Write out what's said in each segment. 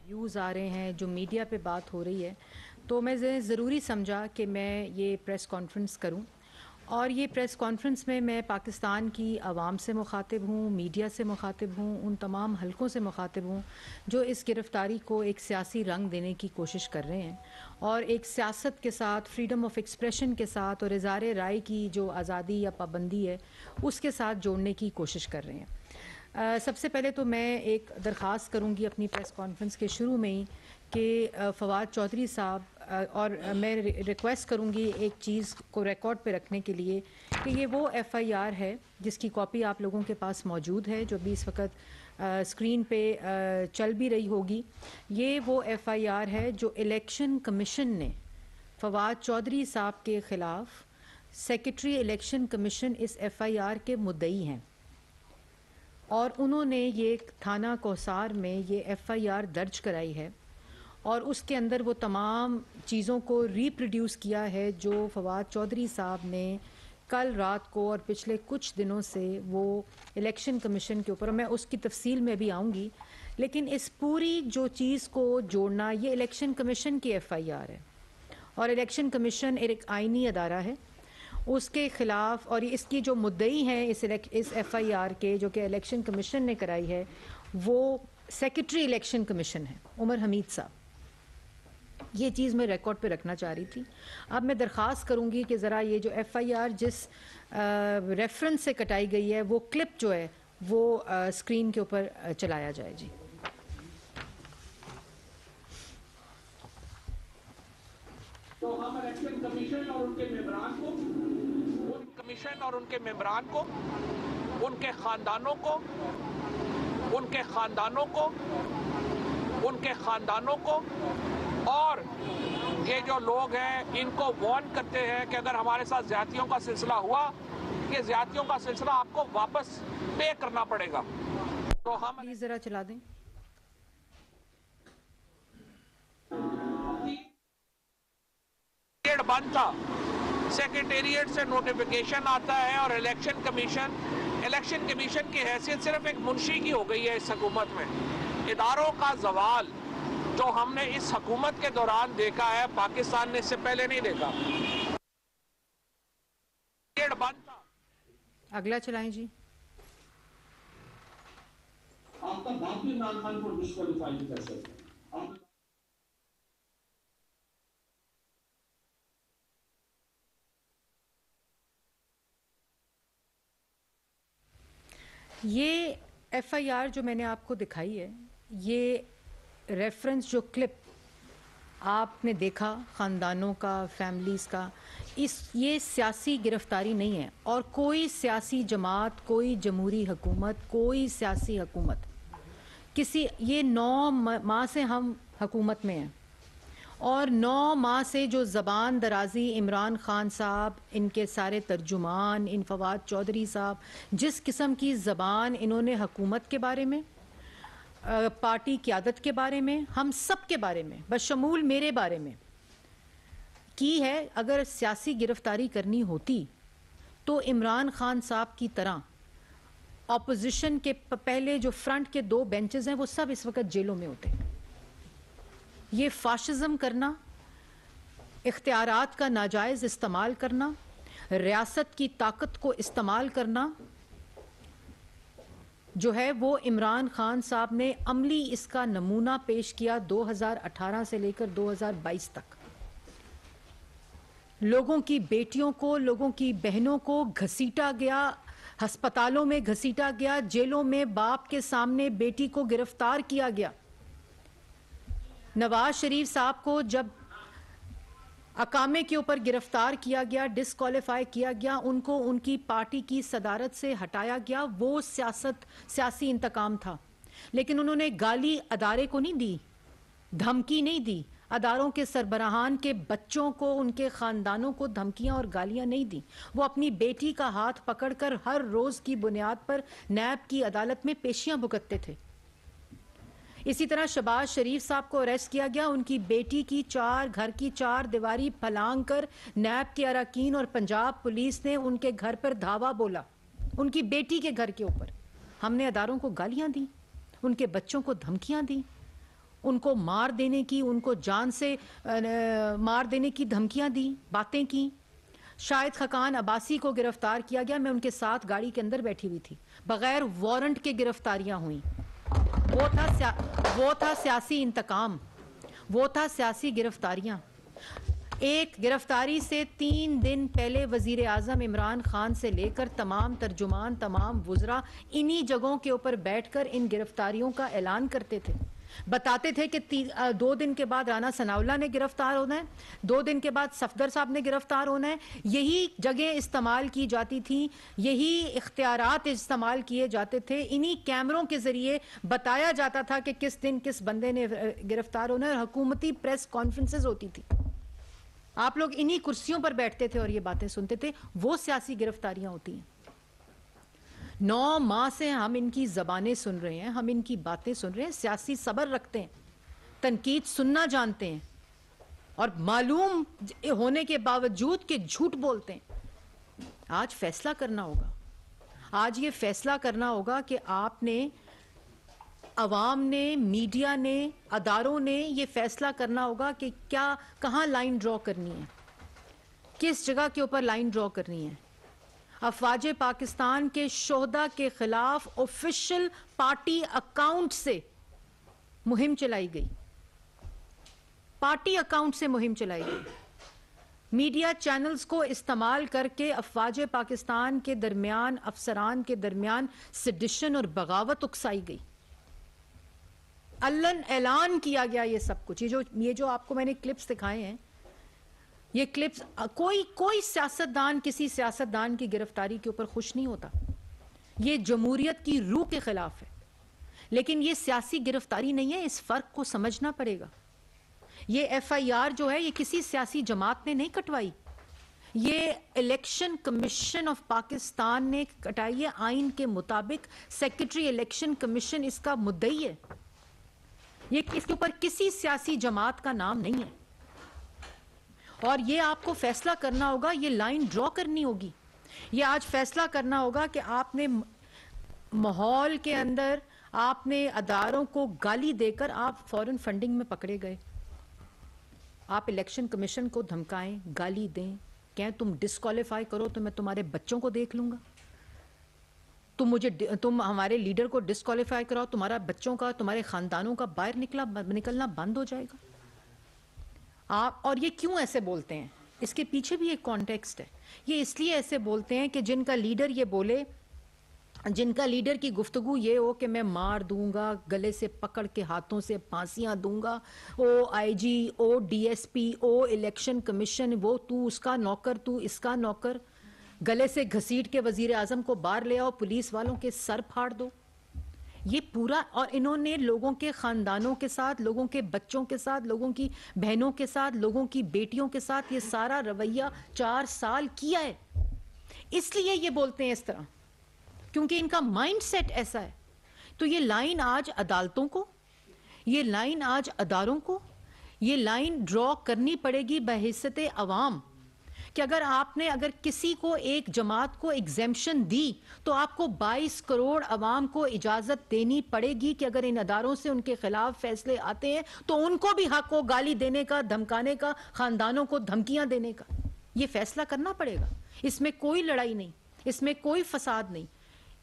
Views आ रहे हैं, जो मीडिया पे बात हो रही है, तो मैं ज़रूरी समझा कि मैं ये प्रेस कॉन्फ्रेंस करूं। और ये प्रेस कॉन्फ्रेंस में मैं पाकिस्तान की आवाम से मुखातिब हूँ, मीडिया से मुखातिब हूँ, उन तमाम हलकों से मुखातिब हूँ जो इस गिरफ़्तारी को एक सियासी रंग देने की कोशिश कर रहे हैं और एक सियासत के साथ, फ्रीडम ऑफ एक्सप्रेशन के साथ और इज़हार राय की जो आज़ादी या पाबंदी है उसके साथ जोड़ने की कोशिश कर रहे हैं। सबसे पहले तो मैं एक दरख्वास्त करूंगी अपनी प्रेस कॉन्फ्रेंस के शुरू में ही कि फवाद चौधरी साहब, और मैं रिक्वेस्ट करूंगी एक चीज़ को रिकॉर्ड पे रखने के लिए कि ये वो एफआईआर है जिसकी कॉपी आप लोगों के पास मौजूद है, जो भी इस वक्त स्क्रीन पे चल भी रही होगी। ये वो एफआईआर है जो इलेक्शन कमीशन ने फवाद चौधरी साहब के ख़िलाफ़, सेक्रेटरी इलेक्शन कमीशन इस एफआईआर के मुद्दई हैं और उन्होंने ये थाना कोसार में ये एफआईआर दर्ज कराई है और उसके अंदर वो तमाम चीज़ों को रिप्रोड्यूस किया है जो फवाद चौधरी साहब ने कल रात को और पिछले कुछ दिनों से वो इलेक्शन कमीशन के ऊपर, मैं उसकी तफसील में भी आऊँगी, लेकिन इस पूरी जो चीज़ को जोड़ना, ये इलेक्शन कमीशन की एफआईआर है और इलेक्शन कमीशन एक आइनी अदारा है, उसके ख़िलाफ़, और इसकी जो मुद्दई हैं इस एफआईआर के जो कि इलेक्शन कमीशन ने कराई है, वो सेक्रेटरी इलेक्शन कमीशन है उमर हमीद साहब। ये चीज़ मैं रिकॉर्ड पे रखना चाह रही थी। अब मैं दरख्वास्त करूँगी कि ज़रा ये जो एफआईआर जिस रेफरेंस से कटाई गई है वो क्लिप जो है वो स्क्रीन के ऊपर चलाया जाए। जी, तो हम इलेक्शन कमीशन और उनके मेंबरान को, उनके खानदानों को और ये जो लोग हैं इनको वार्न करते हैं कि अगर हमारे साथ ज्यादतियों का सिलसिला हुआ, ये ज्यादतियों का सिलसिला आपको वापस पे करना पड़ेगा। तो हम प्लीज़ ज़रा चला दें। बंद था, सेक्रेटेरिएट से नोटिफिकेशन आता है और इलेक्शन कमीशन की हैसियत सिर्फ एक मुंशी की हो गई है इस हुकूमत में। इदारों का जवाल जो हमने इस हुकूमत के दौरान देखा है, पाकिस्तान ने इससे पहले नहीं देखा। बंद था। अगला चलाएं जी। आपका बाप भी इमरान खान को डिस्क्वालीफाई कर सकते हैं। ये एफआईआर जो मैंने आपको दिखाई है, ये रेफरेंस जो क्लिप आपने देखा ख़ानदानों का, फैमिलीज़ का, ये सियासी गिरफ्तारी नहीं है और कोई सियासी जमात, कोई जमहूरी हुकूमत, कोई सियासी हुकूमत ये 9 माह से हम हुकूमत में हैं और 9 माह से जो ज़बान दराजी इमरान खान साहब, इनके सारे तर्जुमान, इन फवाद चौधरी साहब, जिस किस्म की ज़बान इन्होंने हुकूमत के बारे में, पार्टी क़यादत के बारे में, हम सब के बारे में, बशमूल मेरे बारे में की है। अगर सियासी गिरफ्तारी करनी होती तो इमरान खान साहब की तरह ऑपोजिशन के पहले जो फ्रंट के 2 बेंचेस हैं वो सब इस वक्त जेलों में होते हैं। ये फाशिज्म करना, इख्तियारात का नाजायज़ इस्तेमाल करना, रियासत की ताकत को इस्तेमाल करना जो है वो इमरान खान साहब ने अमली इसका नमूना पेश किया 2018 से लेकर 2022 तक। लोगों की बेटियों को, लोगों की बहनों को घसीटा गया, अस्पतालों में घसीटा गया, जेलों में बाप के सामने बेटी को गिरफ्तार किया गया। नवाज शरीफ साहब को जब अकामे के ऊपर गिरफ्तार किया गया, डिस्क्वालीफाई किया गया, उनको उनकी पार्टी की सदारत से हटाया गया। वो सियासी इंतकाम था, लेकिन उन्होंने गाली अदारे को नहीं दी, धमकी नहीं दी, अदारों के सरबराहान के बच्चों को, उनके ख़ानदानों को धमकियां और गालियां नहीं दी। वो अपनी बेटी का हाथ पकड़कर हर रोज़ की बुनियाद पर नैब की अदालत में पेशियां भुगतते थे। इसी तरह शहबाज शरीफ साहब को अरेस्ट किया गया, उनकी बेटी की घर की 4 दीवारी फलांग कर नैब के अरकान और पंजाब पुलिस ने उनके घर पर धावा बोला, उनकी बेटी के घर के ऊपर। हमने अदारों को गालियां दी, उनके बच्चों को धमकियां दी, उनको मार देने की, उनको जान से मार देने की धमकियां दी, बातें की। शाहिद खकान अब्बासी को गिरफ्तार किया गया, मैं उनके साथ गाड़ी के अंदर बैठी हुई थी, बगैर वारंट के गिरफ्तारियां हुई। वो था सियासी इंतकाम, वो था सियासी गिरफ्तारियां। एक गिरफ्तारी से 3 दिन पहले वजीर आजम इमरान खान से लेकर तमाम तर्जुमान, तमाम वुज़रा इन्हीं जगहों के ऊपर बैठकर इन गिरफ्तारियों का ऐलान करते थे, बताते थे कि 2 दिन के बाद राना सनाउल्लाह ने गिरफ्तार होना है, 2 दिन के बाद सफदर साहब ने गिरफ्तार होना है। यही जगह इस्तेमाल की जाती थी, यही इख्तियारात इस्तेमाल किए जाते थे, इन्हीं कैमरों के जरिए बताया जाता था कि किस दिन किस बंदे ने गिरफ्तार होना है। और हुकूमती प्रेस कॉन्फ्रेंसेस होती थी, आप लोग इन्हीं कुर्सियों पर बैठते थे और ये बातें सुनते थे। वो सियासी गिरफ्तारियां होती हैं। 9 माह से हम इनकी ज़बानें सुन रहे हैं, हम इनकी बातें सुन रहे हैं, सियासी सब्र रखते हैं, तनकीद सुनना जानते हैं और मालूम होने के बावजूद कि झूठ बोलते हैं। आज फैसला करना होगा, आज ये फैसला करना होगा कि आपने, अवाम ने, मीडिया ने, अदारों ने ये फैसला करना होगा कि क्या, कहाँ लाइन ड्रॉ करनी है, किस जगह के ऊपर लाइन ड्रॉ करनी है। अफवाज पाकिस्तान के शोहदा के खिलाफ ऑफिशियल पार्टी अकाउंट से मुहिम चलाई गई, पार्टी अकाउंट से मुहिम चलाई गई। मीडिया चैनल्स को इस्तेमाल करके अफवाज पाकिस्तान के दरमियान, अफसरान के दरमियान सिडिशन और बगावत उकसाई गई। अल्लन ऐलान किया गया ये सब कुछ। ये जो आपको मैंने क्लिप्स दिखाए हैं, ये क्लिप्स, कोई सियासतदान किसी सियासतदान की गिरफ्तारी के ऊपर खुश नहीं होता। ये जमहूरियत की रूह के खिलाफ है, लेकिन ये सियासी गिरफ्तारी नहीं है, इस फर्क को समझना पड़ेगा। ये FIR जो है, ये किसी सियासी जमात ने नहीं कटवाई, ये इलेक्शन कमीशन ऑफ पाकिस्तान ने कटाई है। आइन के मुताबिक सेक्रेटरी इलेक्शन कमीशन इसका मुद्दई है। ये इसके ऊपर किसी सियासी जमात का नाम नहीं है और ये आपको फैसला करना होगा, ये लाइन ड्रॉ करनी होगी। ये आज फैसला करना होगा कि आपने माहौल के अंदर, आपने अदारों को गाली देकर आप फॉरेन फंडिंग में पकड़े गए, आप इलेक्शन कमीशन को धमकाएं, गाली दें, कहें तुम डिस्क्वालीफाई करो तो मैं तुम्हारे बच्चों को देख लूंगा, तुम हमारे लीडर को डिस्क्वालीफाई कराओ, तुम्हारा बच्चों का, तुम्हारे खानदानों का बाहर निकलना बंद हो जाएगा। आप, और ये क्यों ऐसे बोलते हैं, इसके पीछे भी एक कॉन्टेक्स्ट है। ये इसलिए ऐसे बोलते हैं कि जिनका लीडर ये बोले, जिनका लीडर की गुफ्तगू ये हो कि मैं मार दूंगा, गले से पकड़ के हाथों से फांसियां दूंगा, ओ IG, ओ DSP, ओ इलेक्शन कमीशन, वो तू उसका नौकर, तू इसका नौकर, गले से घसीट के वजीर आजम को बाहर ले आओ, पुलिस वालों के सर फाड़ दो। ये पूरा, और इन्होंने लोगों के खानदानों के साथ, लोगों के बच्चों के साथ, लोगों की बहनों के साथ, लोगों की बेटियों के साथ ये सारा रवैया 4 साल किया है। इसलिए ये बोलते हैं इस तरह, क्योंकि इनका माइंडसेट ऐसा है। तो ये लाइन आज अदालतों को, ये लाइन आज अदारों को, ये लाइन ड्रॉ करनी पड़ेगी बहैसियत अवाम कि अगर किसी को, एक जमात को एग्जेम्पशन दी तो आपको 22 करोड़ अवाम को इजाजत देनी पड़ेगी कि अगर इन अदारों से उनके खिलाफ फैसले आते हैं तो उनको भी हक हो गाली देने का, धमकाने का, खानदानों को धमकियां देने का। ये फैसला करना पड़ेगा। इसमें कोई लड़ाई नहीं, इसमें कोई फसाद नहीं।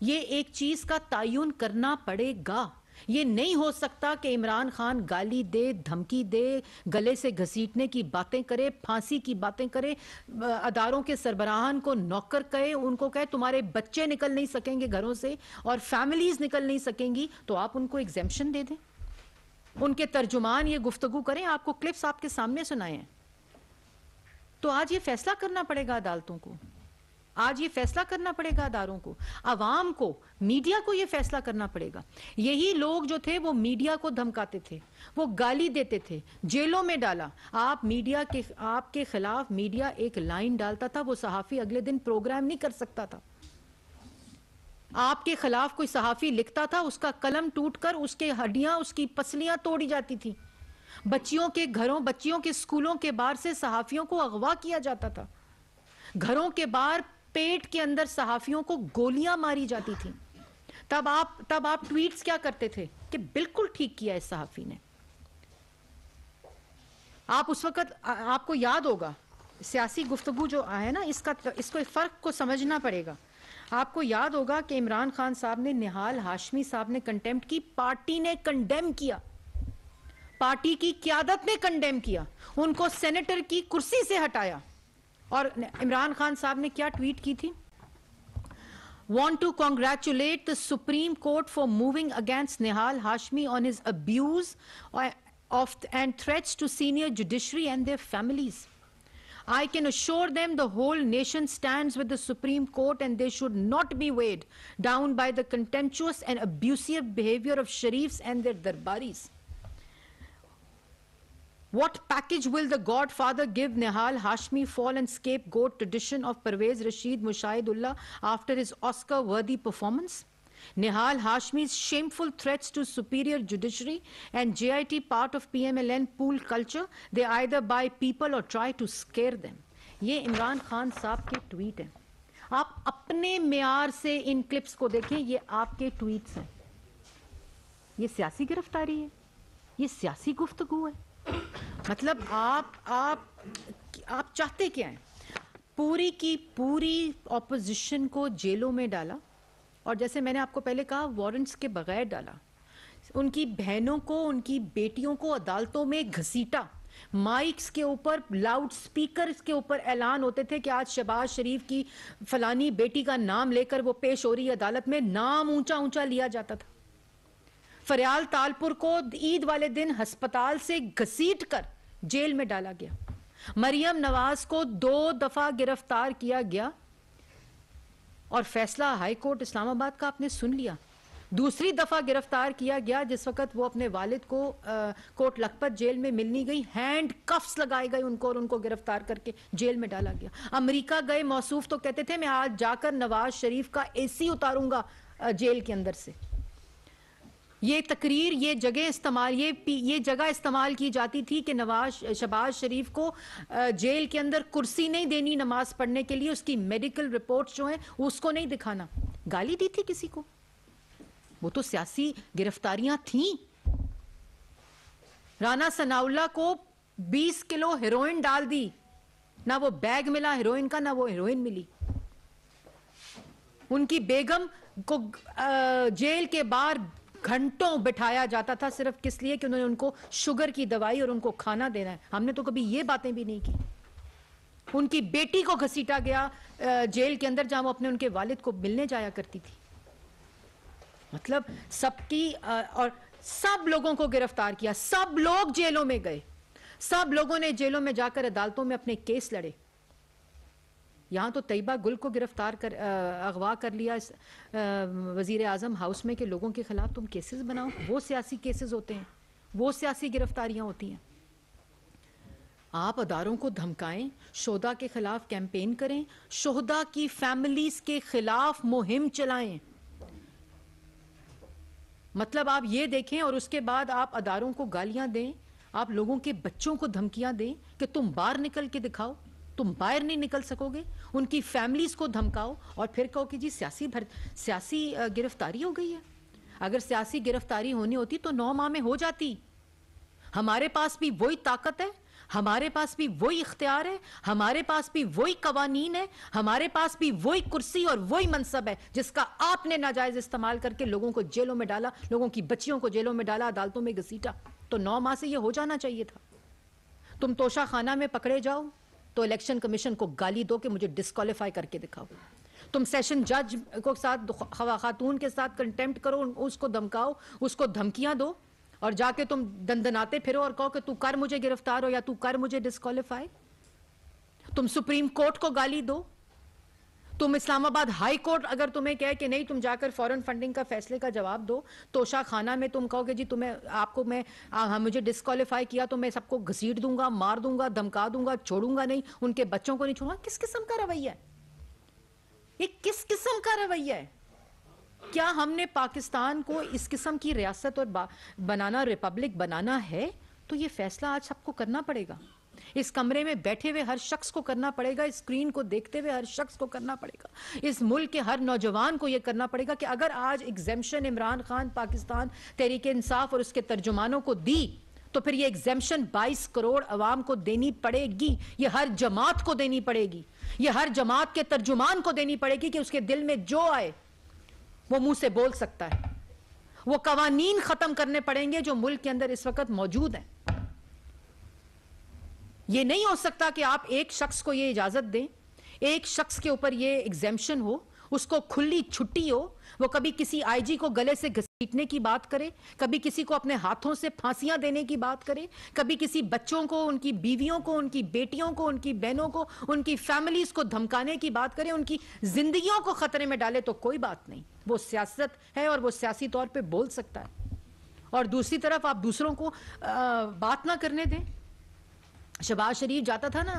ये एक चीज का तयन करना पड़ेगा। ये नहीं हो सकता कि इमरान खान गाली दे, धमकी दे, गले से घसीटने की बातें करे, फांसी की बातें करे, अदारों के सरबराहान को नौकर कहे, उनको कहे तुम्हारे बच्चे निकल नहीं सकेंगे घरों से और फैमिलीज निकल नहीं सकेंगी, तो आप उनको एग्जेम्पशन दे दें। उनके तर्जुमान ये गुफ्तगू करें, आपको क्लिप्स आपके सामने सुनाए हैं। तो आज ये फैसला करना पड़ेगा अदालतों को, आज ये फैसला करना पड़ेगा अदारों को, अवाम को, मीडिया को ये फैसला करना पड़ेगा। यही लोग जो थे वो मीडिया को धमकाते थे, वो गाली देते थे, जेलों में डाला। आपके खिलाफ मीडिया एक लाइन डालता था, वो सहाफी अगले दिन प्रोग्राम नहीं कर सकता था। आपके खिलाफ कोई सहाफी लिखता था, उसका कलम टूटकर उसके हड्डियां, उसकी पसलियां तोड़ी जाती थी। बच्चियों के घरों, बच्चियों के स्कूलों के बाहर से सहाफियों को अगवा किया जाता था। घरों के बाहर पेट के अंदर सहाफियों को गोलियां मारी जाती थी। तब आप ट्वीट्स क्या करते थे कि बिल्कुल ठीक किया इस सहाफी ने, आप उस वक्त आपको याद होगा सियासी गुफ्तगू जो है ना, इसको फ़र्क को समझना पड़ेगा। आपको याद होगा कि इमरान खान साहब ने निहाल हाशमी साहब ने कंटेम्प्ट की, पार्टी ने कंडेम किया, पार्टी की क़यादत ने कंडेम किया, उनको सेनेटर की कुर्सी से हटाया। और इमरान खान साहब ने क्या ट्वीट की थी? Want to congratulate the Supreme Court for moving against Nihal Hashmi on his abuse of and threats to senior judiciary and their families. I can assure them the whole nation stands with the Supreme Court and they should not be weighed down by the contemptuous and abusive behavior of Sharifs and their darbaris. What package will the Godfather give Nihal Hashmi fallen scapegoat tradition of Pervez Rashid Mushahidullah after his Oscar-worthy performance? Nihal Hashmi's shameful threats to superior judiciary and JIT part of PMLN pool culture, they either buy people or try to scare them. ये इमरान खान साहब के tweet हैं। आप अपने म्यार से इन clips को देखें, ये आपके ट्वीट्स हैं। ये सियासी गिरफ्तारी है, ये सियासी गुफ्तगू है। मतलब आप चाहते क्या हैं? पूरी की पूरी ऑपोजिशन को जेलों में डाला, और जैसे मैंने आपको पहले कहा वारंट्स के बगैर डाला, उनकी बहनों को, उनकी बेटियों को अदालतों में घसीटा, माइक्स के ऊपर, लाउड स्पीकर्स के ऊपर ऐलान होते थे कि आज शहबाज शरीफ की फलानी बेटी का नाम लेकर वो पेश हो रही है अदालत में, नाम ऊंचा ऊंचा लिया जाता था। फरियाल तालपुर को ईद वाले दिन अस्पताल से घसीट कर जेल में डाला गया। मरियम नवाज को 2 दफा गिरफ्तार किया गया और फैसला हाई कोर्ट इस्लामाबाद का आपने सुन लिया। दूसरी दफा गिरफ्तार किया गया जिस वक्त वो अपने वालिद को कोट लखपत जेल में मिलनी गई, हैंड कफ्स लगाए गए उनको और उनको गिरफ्तार करके जेल में डाला गया। अमेरिका गए मौसूफ तो कहते थे मैं आज जाकर नवाज शरीफ का एसी उतारूंगा जेल के अंदर से। ये तकरीर, ये जगह इस्तेमाल, ये जगह इस्तेमाल की जाती थी कि शहबाज शरीफ को जेल के अंदर कुर्सी नहीं देनी नमाज पढ़ने के लिए, उसकी मेडिकल रिपोर्ट्स जो हैं उसको नहीं दिखाना। गाली दी थी किसी को? वो तो सियासी गिरफ्तारियां थीं। राना सनाउल्लाह को 20 किलो हेरोइन डाल दी, ना वो बैग मिला हेरोइन का, ना वो हेरोइन मिली। उनकी बेगम को जेल के बाहर घंटों बिठाया जाता था सिर्फ किस लिए कि उन्होंने उनको शुगर की दवाई और उनको खाना देना है। हमने तो कभी ये बातें भी नहीं की। उनकी बेटी को घसीटा गया जेल के अंदर जहां वो अपने उनके वालिद को मिलने जाया करती थी। मतलब सबकी और सब लोगों को गिरफ्तार किया, सब लोग जेलों में गए, सब लोगों ने जेलों में जाकर अदालतों में अपने केस लड़े। यहाँ तो तैयबा गुल को गिरफ्तार कर अगवा कर लिया वजीर आजम हाउस में कि लोगों के खिलाफ तुम केसेस बनाओ। वो सियासी केसेस होते हैं, वो सियासी गिरफ्तारियां होती हैं। आप अदारों को धमकाएं, शोहदा के खिलाफ कैंपेन करें, शोहदा की फैमिलीज के खिलाफ मुहिम चलाएं। मतलब आप ये देखें और उसके बाद आप अदारों को गालियां दें, आप लोगों के बच्चों को धमकियां दें कि तुम बाहर निकल के दिखाओ, तुम बाहर नहीं निकल सकोगे, उनकी फैमिलीज को धमकाओ और फिर कहो कि जी सियासी गिरफ्तारी हो गई है। अगर सियासी गिरफ्तारी होनी होती तो 9 माह में हो जाती। हमारे पास भी वही ताकत है, हमारे पास भी वही इख्तियार है, हमारे पास भी वही कवानीन है, हमारे पास भी वही कुर्सी और वही मनसब है जिसका आपने नाजायज इस्तेमाल करके लोगों को जेलों में डाला, लोगों की बच्चियों को जेलों में डाला, अदालतों में घसीटा। तो 9 माह से ये हो जाना चाहिए था। तुम तोशा खाना में पकड़े जाओ तो इलेक्शन कमीशन को गाली दो कि मुझे डिस्क्वालीफाई करके दिखाओ। तुम सेशन जज को साथ खातून के साथ कंटेम्प्ट करो, उसको धमकाओ, उसको धमकियां दो और जाके तुम दंदनाते फिरो और कहो कि तू कर मुझे गिरफ्तार हो या तू कर मुझे डिस्क्वालीफाई। तुम सुप्रीम कोर्ट को गाली दो, तुम इस्लामाबाद हाई कोर्ट अगर तुम्हें कहे कि नहीं तुम जाकर फॉरेन फंडिंग का फैसले का जवाब दो, तोशा खाना में तुम कहोगे जी तुम्हें आपको मैं मुझे डिस्क्वालीफाई किया तो मैं सबको घसीट दूंगा, मार दूंगा, धमका दूंगा, छोड़ूंगा नहीं, उनके बच्चों को नहीं छोड़ूंगा। किस किस्म का रवैया है ये? किस किस्म का रवैया है? क्या हमने पाकिस्तान को इस किस्म की रियासत और बनाना, रिपब्लिक बनाना है तो ये फैसला आज सबको करना पड़ेगा। इस कमरे में बैठे हुए हर शख्स को करना पड़ेगा, इस स्क्रीन को देखते हुए हर शख्स को करना पड़ेगा, इस मुल्क के हर नौजवान को यह करना पड़ेगा कि अगर आज एग्जेम्पशन इमरान खान पाकिस्तान तहरीक इंसाफ और उसके तर्जुमानों को दी तो फिर ये एग्जेम्पशन 22 करोड़ अवाम को देनी पड़ेगी, ये हर जमात को देनी पड़ेगी, ये हर जमात के तर्जुमान को देनी पड़ेगी कि उसके दिल में जो आए वो मुंह से बोल सकता है। वो कवानीन खत्म करने पड़ेंगे जो मुल्क के अंदर इस वक्त मौजूद हैं। ये नहीं हो सकता कि आप एक शख्स को ये इजाजत दें, एक शख्स के ऊपर ये एग्जेम्पशन हो, उसको खुली छुट्टी हो, वो कभी किसी आईजी को गले से घसीटने की बात करे, कभी किसी को अपने हाथों से फांसियां देने की बात करे, कभी किसी बच्चों को, उनकी बीवियों को, उनकी बेटियों को, उनकी बहनों को, उनकी फैमिलीज को धमकाने की बात करे, उनकी जिंदगियों को खतरे में डाले, तो कोई बात नहीं, वो सियासत है और वो सियासी तौर पे बोल सकता है। और दूसरी तरफ आप दूसरों को बात ना करने दें। शहबाज शरीफ जाता था ना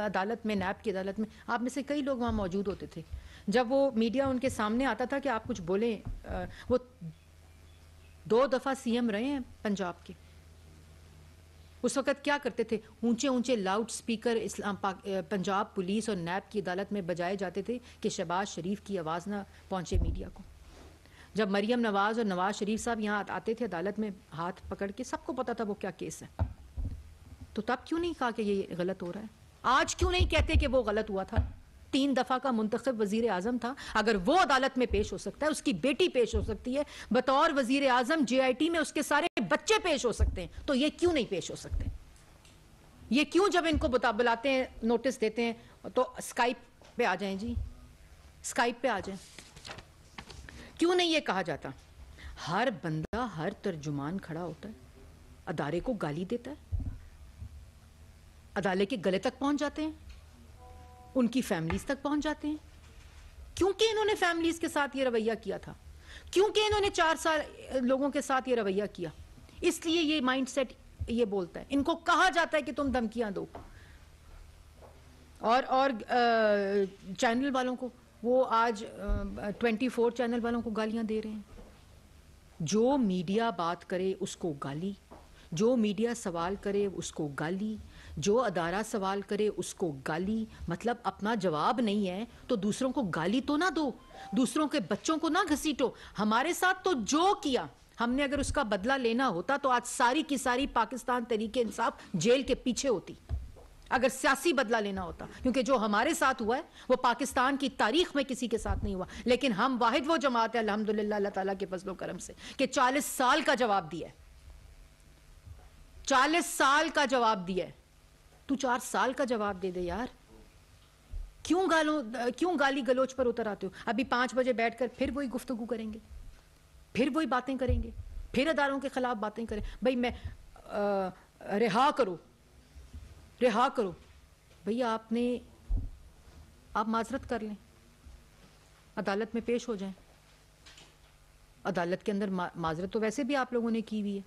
अदालत में, नैब की अदालत में, आप में से कई लोग वहाँ मौजूद होते थे। जब वो मीडिया उनके सामने आता था कि आप कुछ बोलें, वो 2 दफ़ा सीएम रहे हैं पंजाब के, उस वक़्त क्या करते थे, ऊंचे ऊंचे लाउड स्पीकर पंजाब पुलिस और नैब की अदालत में बजाए जाते थे कि शहबाज शरीफ की आवाज़ ना पहुँचे मीडिया को। जब मरियम नवाज़ और नवाज शरीफ साहब यहाँ आते थे अदालत में हाथ पकड़ के, सबको पता था वो क्या केस है, तो तब क्यों नहीं कहा कि ये गलत हो रहा है? आज क्यों नहीं कहते कि वो गलत हुआ था? 3 दफा का मुंतखब वजीर आजम था, अगर वो अदालत में पेश हो सकता है, उसकी बेटी पेश हो सकती है, बतौर वजीर आजम JIT में उसके सारे बच्चे पेश हो सकते हैं, तो ये क्यों नहीं पेश हो सकते? ये क्यों जब इनको बुलाते हैं, नोटिस देते हैं, तो स्काइप पे आ जाएं जी, स्काइप पे आ जाएं? क्यों नहीं ये कहा जाता? हर बंदा, हर तर्जुमान खड़ा होता है, अदारे को गाली देता है, अदालत के गले तक पहुंच जाते हैं, उनकी फैमिलीज तक पहुंच जाते हैं। क्योंकि इन्होंने फैमिलीज के साथ ये रवैया किया था, क्योंकि इन्होंने 4 साल लोगों के साथ ये रवैया किया, इसलिए ये माइंडसेट ये बोलता है। इनको कहा जाता है कि तुम धमकियां दो, और चैनल वालों को, वो आज 24 चैनल वालों को गालियां दे रहे हैं। जो मीडिया बात करे उसको गाली, जो मीडिया सवाल करे उसको गाली, जो अदारा सवाल करे उसको गाली। मतलब अपना जवाब नहीं है तो दूसरों को गाली तो ना दो, दूसरों के बच्चों को ना घसीटो। हमारे साथ तो जो किया हमने, अगर उसका बदला लेना होता तो आज सारी की सारी पाकिस्तान तहरीके इंसाफ जेल के पीछे होती, अगर सियासी बदला लेना होता। क्योंकि जो हमारे साथ हुआ है वो पाकिस्तान की तारीख में किसी के साथ नहीं हुआ। लेकिन हम वाहिद वो जमात है अल्हम्दुलिल्लाह अल्लाह ताला के फजलो करम से कि 40 साल का जवाब दिया, 40 साल का जवाब दिया। तू 4 साल का जवाब दे दे यार, क्यों गाली गलोच पर उतर आते हो? अभी 5 बजे बैठकर फिर वही गुफ्तगू करेंगे, फिर वही बातें करेंगे, फिर अदारों के खिलाफ बातें करें। भाई मैं रिहा करो, रिहा करो। भैया आप माजरत कर लें, अदालत में पेश हो जाएं। अदालत के अंदर माजरत तो वैसे भी आप लोगों ने की हुई है,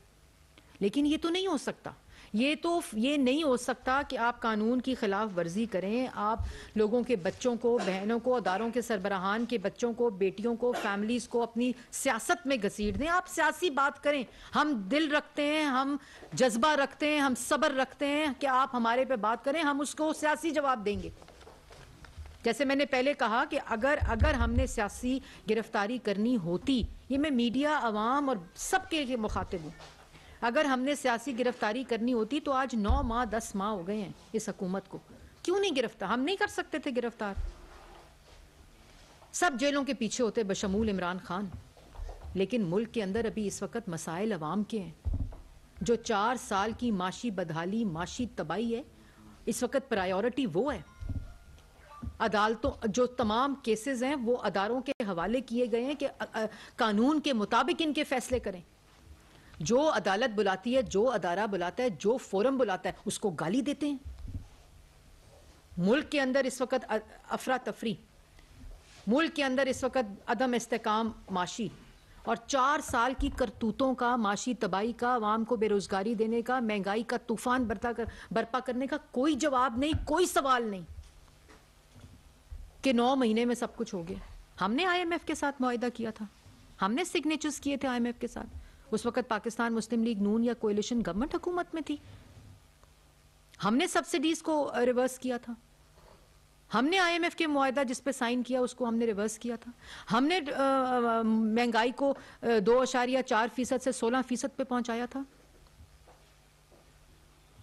लेकिन ये तो नहीं हो सकता। ये नहीं हो सकता कि आप कानून की खिलाफ वर्जी करें, आप लोगों के बच्चों को, बहनों को, अदारों के सरबराहान के बच्चों को, बेटियों को, फैमिलीज को अपनी सियासत में घसीट दें। आप सियासी बात करें, हम दिल रखते हैं, हम जज्बा रखते हैं, हम सब्र रखते हैं कि आप हमारे पे बात करें, हम उसको सियासी जवाब देंगे। जैसे मैंने पहले कहा कि अगर हमने सियासी गिरफ्तारी करनी होती, ये मैं मीडिया, अवाम और सबके मुखातिब हूँ, अगर हमने सियासी गिरफ्तारी करनी होती तो आज 9 माह 10 माह हो गए हैं इस हुकूमत को। क्यों नहीं गिरफ्तार? हम नहीं कर सकते थे गिरफ्तार, सब जेलों के पीछे होते बशमूल इमरान खान। लेकिन मुल्क के अंदर अभी इस वक्त मसाइल अवाम के हैं। जो 4 साल की माशी बदहाली, माशी तबाही है, इस वक्त प्रायोरिटी वो है। अदालतों, जो तमाम केसेस हैं वो अदारों के हवाले किए गए हैं कि कानून के मुताबिक इनके फैसले करें। जो अदालत बुलाती है, जो अदारा बुलाता है, जो फोरम बुलाता है, उसको गाली देते हैं। मुल्क के अंदर इस वक्त अफरा तफरी, मुल्क के अंदर इस वक्त अदम इस्तेकाम माशी, और 4 साल की करतूतों का, माशी तबाही का, आवाम को बेरोजगारी देने का, महंगाई का तूफान बर्पा करने का कोई जवाब नहीं, कोई सवाल नहीं कि 9 महीने में सब कुछ हो गया। हमने IMF के साथ मुआहिदा किया था, हमने सिग्नेचर्स किए थे IMF के साथ। उस वक्त पाकिस्तान मुस्लिम लीग नून या कोalition गवर्नमेंट हुकूमत में थी। हमने सब्सिडीज को रिवर्स किया था, हमने IMF के मुआहिदा जिस पे साइन किया उसको हमने रिवर्स किया था। हमने महंगाई को 2.4% से 16% पे पहुंचाया था।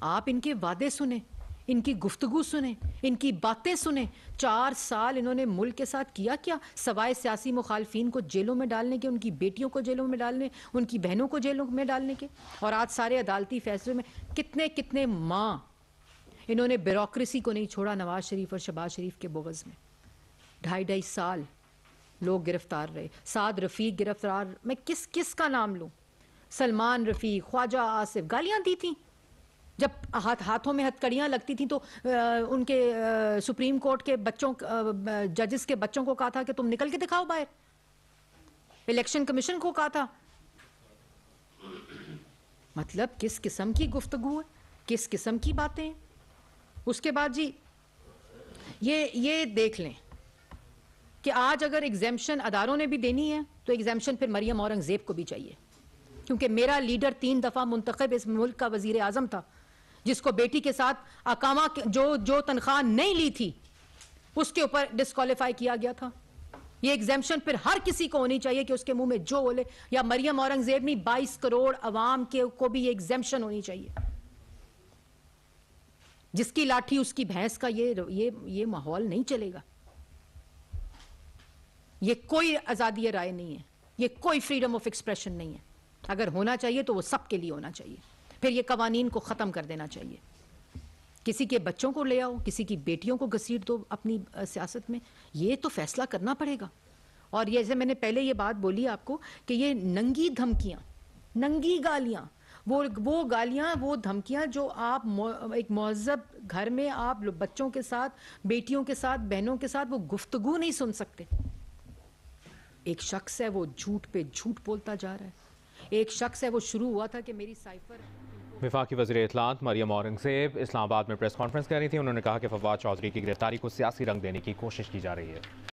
आप इनके वादे सुने, इनकी गुफ्तगू सुने, इनकी बातें सुने। 4 साल इन्होंने मुल्क के साथ किया क्या, सवाए सियासी मुखालफिन को जेलों में डालने के, उनकी बेटियों को जेलों में डालने, उनकी बहनों को जेलों में डालने के। और आज सारे अदालती फैसलों में कितने कितने माँ इन्होंने ब्यूरोक्रेसी को नहीं छोड़ा नवाज शरीफ और शहबाज शरीफ के बोगज़ में। 2.5 साल लोग गिरफ्तार रहे। साद रफ़ीक गिरफ्तार, मैं किस किस का नाम लूँ, सलमान रफ़ीक, ख्वाजा आसिफ, गालियाँ दी थी। जब हाथों में हथकड़ियाँ लगती थी तो उनके सुप्रीम कोर्ट के बच्चों, जजेस के बच्चों को कहा था कि तुम निकल के दिखाओ बाहर। इलेक्शन कमीशन को कहा था। मतलब किस किस्म की गुफ्तगू है, किस किस्म की बातें हैं। उसके बाद जी ये देख लें कि आज अगर एग्जेम्पशन अदारों ने भी देनी है तो एग्जेम्पशन फिर मरियम औरंगजेब को भी चाहिए, क्योंकि मेरा लीडर 3 दफ़ा मुंतखब इस मुल्क का वजीर आजम था, जिसको बेटी के साथ अकामा जो तनख्वाह नहीं ली थी उसके ऊपर डिस्क्वालीफाई किया गया था। ये एग्जेम्पशन फिर हर किसी को होनी चाहिए कि उसके मुंह में जो बोले, या मरियम औरंगजेब नहीं 22 करोड़ अवाम के को भी ये एग्जेम्पशन होनी चाहिए। जिसकी लाठी उसकी भैंस का ये माहौल नहीं चलेगा। ये कोई आज़ादी राय नहीं है, ये कोई फ्रीडम ऑफ एक्सप्रेशन नहीं है। अगर होना चाहिए तो वो सबके लिए होना चाहिए। फिर ये कवानीन को ख़त्म कर देना चाहिए। किसी के बच्चों को ले आओ, किसी की बेटियों को घसीट दो अपनी सियासत में, ये तो फैसला करना पड़ेगा। और ये जैसे मैंने पहले ये बात बोली आपको कि ये नंगी धमकियाँ, नंगी गालियाँ, वो गालियाँ, वो धमकियाँ जो आप एक महज़ब घर में आप बच्चों के साथ, बेटियों के साथ, बहनों के साथ वो गुफ्तगू नहीं सुन सकते। एक शख्स है वो झूठ पे झूठ बोलता जा रहा है। एक शख्स है वो शुरू हुआ था कि मेरी साइफर। वफाकी वज़ीर इत्तलात मरियम औरंगजेब इस्लामाबाद में प्रेस कॉन्फ्रेंस कर रही थी। उन्होंने कहा कि फवाद चौधरी की गिरफ्तारी को सियासी रंग देने की कोशिश की जा रही है।